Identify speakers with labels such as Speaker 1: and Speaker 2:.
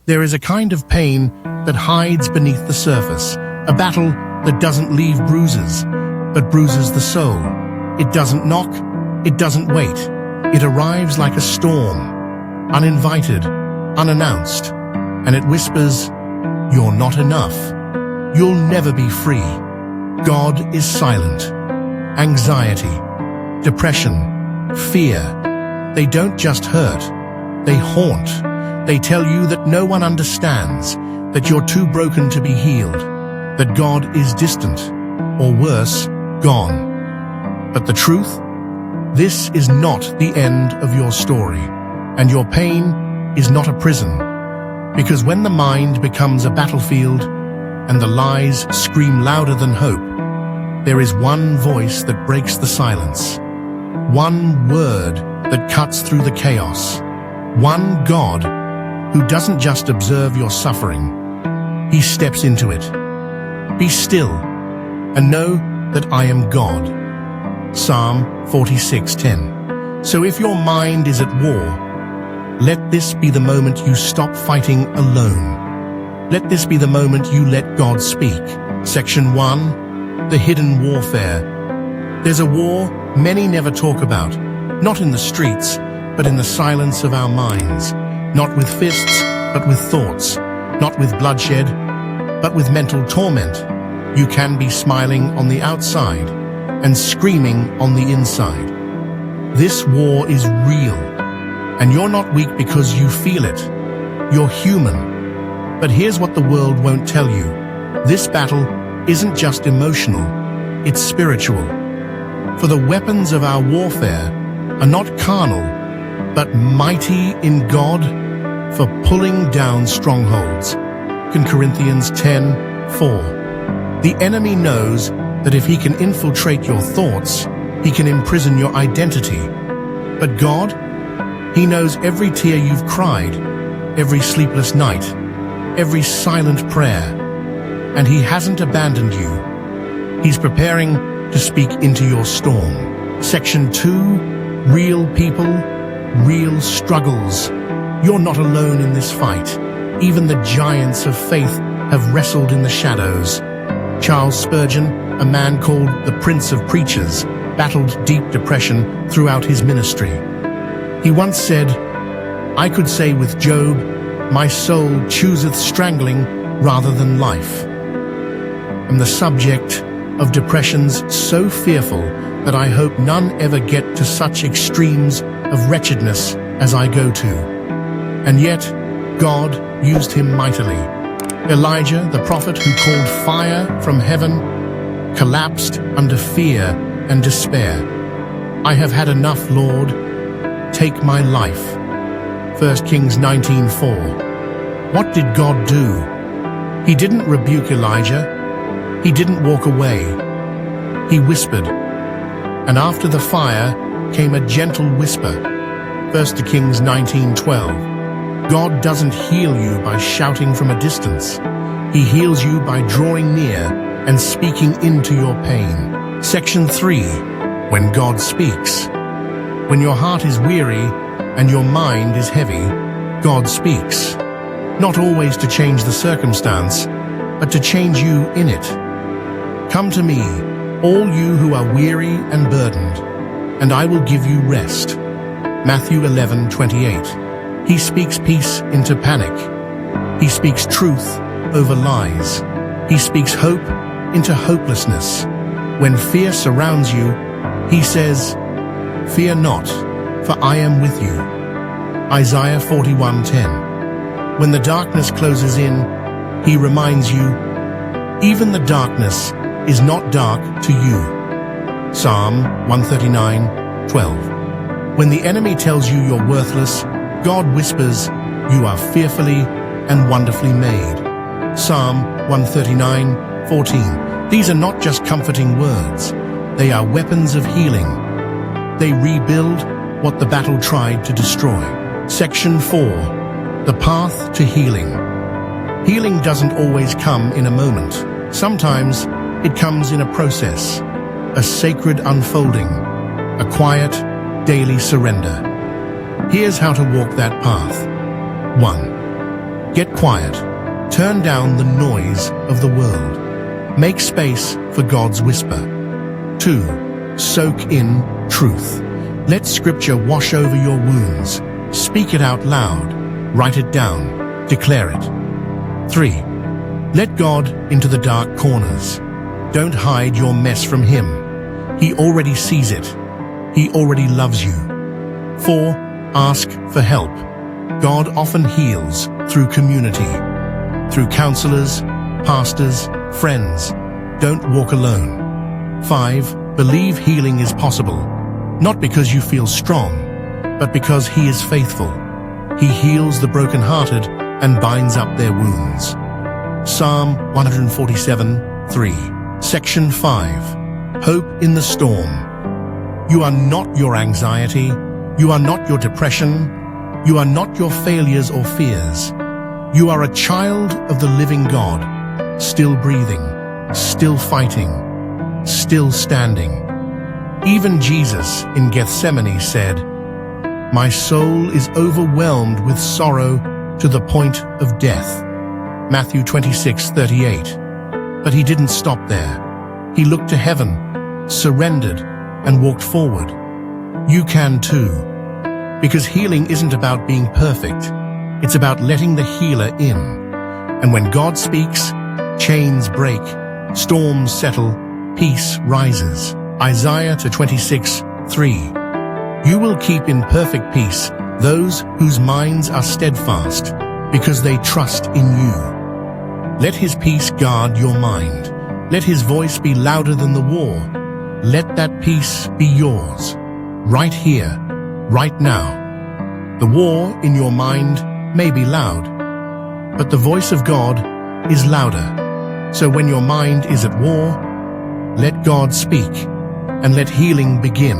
Speaker 1: There is a kind of pain that hides beneath the surface, a battle that doesn't leave bruises, but bruises the soul. It doesn't knock, it doesn't wait. It arrives like a storm, uninvited, unannounced, and it whispers, "You're not enough. You'll never be free." God is silent. Anxiety, depression, fear, they don't just hurt, they haunt. They tell you that no one understands, that you're too broken to be healed, that God is distant, or worse, gone. But the truth? This is not the end of your story, and your pain is not a prison. Because when the mind becomes a battlefield, and the lies scream louder than hope, there is one voice that breaks the silence, one word that cuts through the chaos, one God who doesn't just observe your suffering, he steps into it. Be still and know that I am God. Psalm 46:10. So if your mind is at war, let this be the moment you stop fighting alone. Let this be the moment you let God speak. Section 1. The hidden warfare. There's a war many never talk about, not in the streets, but in the silence of our minds. Not with fists, but with thoughts. Not with bloodshed, but with mental torment. You can be smiling on the outside and screaming on the inside. This war is real, and you're not weak because you feel it. You're human. But here's what the world won't tell you. This battle isn't just emotional, it's spiritual. For the weapons of our warfare are not carnal, but mighty in God for pulling down strongholds. 2 Corinthians 10:4. The enemy knows that if he can infiltrate your thoughts, he can imprison your identity. But God, he knows every tear you've cried, every sleepless night, every silent prayer, and he hasn't abandoned you. He's preparing to speak into your storm. Section 2, real people, real struggles. You're not alone in this fight. Even the giants of faith have wrestled in the shadows. Charles Spurgeon, a man called the Prince of Preachers, battled deep depression throughout his ministry. He once said, "I could say with Job, my soul chooseth strangling rather than life." I'm the subject of depressions so fearful that I hope none ever get to such extremes of wretchedness as I go to. And yet, God used him mightily. Elijah, the prophet who called fire from heaven, collapsed under fear and despair. "I have had enough, Lord. Take my life." 1 Kings 19:4. What did God do? He didn't rebuke Elijah. He didn't walk away. He whispered. And after the fire came a gentle whisper. 1 Kings 19:12. God doesn't heal you by shouting from a distance. He heals you by drawing near and speaking into your pain. Section 3. When God speaks. When your heart is weary and your mind is heavy, God speaks. Not always to change the circumstance, but to change you in it. Come to me, all you who are weary and burdened, and I will give you rest. Matthew 11:28. He speaks peace into panic. He speaks truth over lies. He speaks hope into hopelessness. When fear surrounds you, he says, "Fear not, for I am with you." Isaiah 41:10. When the darkness closes in, he reminds you, even the darkness is not dark to you. Psalm 139:12. When the enemy tells you you're worthless, God whispers, "You are fearfully and wonderfully made." Psalm 139:14. These are not just comforting words. They are weapons of healing. They rebuild what the battle tried to destroy. Section 4. The path to healing. Healing doesn't always come in a moment. Sometimes it comes in a process, a sacred unfolding, a quiet, daily surrender. Here's how to walk that path. 1. Get quiet. Turn down the noise of the world. Make space for God's whisper. 2. Soak in truth. Let Scripture wash over your wounds. Speak it out loud. Write it down. Declare it. 3. Let God into the dark corners. Don't hide your mess from Him. He already sees it. He already loves you. 4. Ask for help. God often heals through community, through counselors, pastors, friends. Don't walk alone. 5. Believe healing is possible, not because you feel strong, but because He is faithful. He heals the brokenhearted and binds up their wounds. Psalm 147:3, Section 5. Hope in the storm. You are not your anxiety. You are not your depression. You are not your failures or fears. You are a child of the living God, still breathing, still fighting, still standing. Even Jesus in Gethsemane said, "My soul is overwhelmed with sorrow to the point of death." Matthew 26:38. But He didn't stop there. He looked to heaven, surrendered, and walked forward. You can too. Because healing isn't about being perfect. It's about letting the healer in. And when God speaks, chains break, storms settle, peace rises. Isaiah 26:3. You will keep in perfect peace those whose minds are steadfast, because they trust in you. Let His peace guard your mind. Let His voice be louder than the war. Let that peace be yours, right here, right now. The war in your mind may be loud, but the voice of God is louder. So when your mind is at war, let God speak and let healing begin.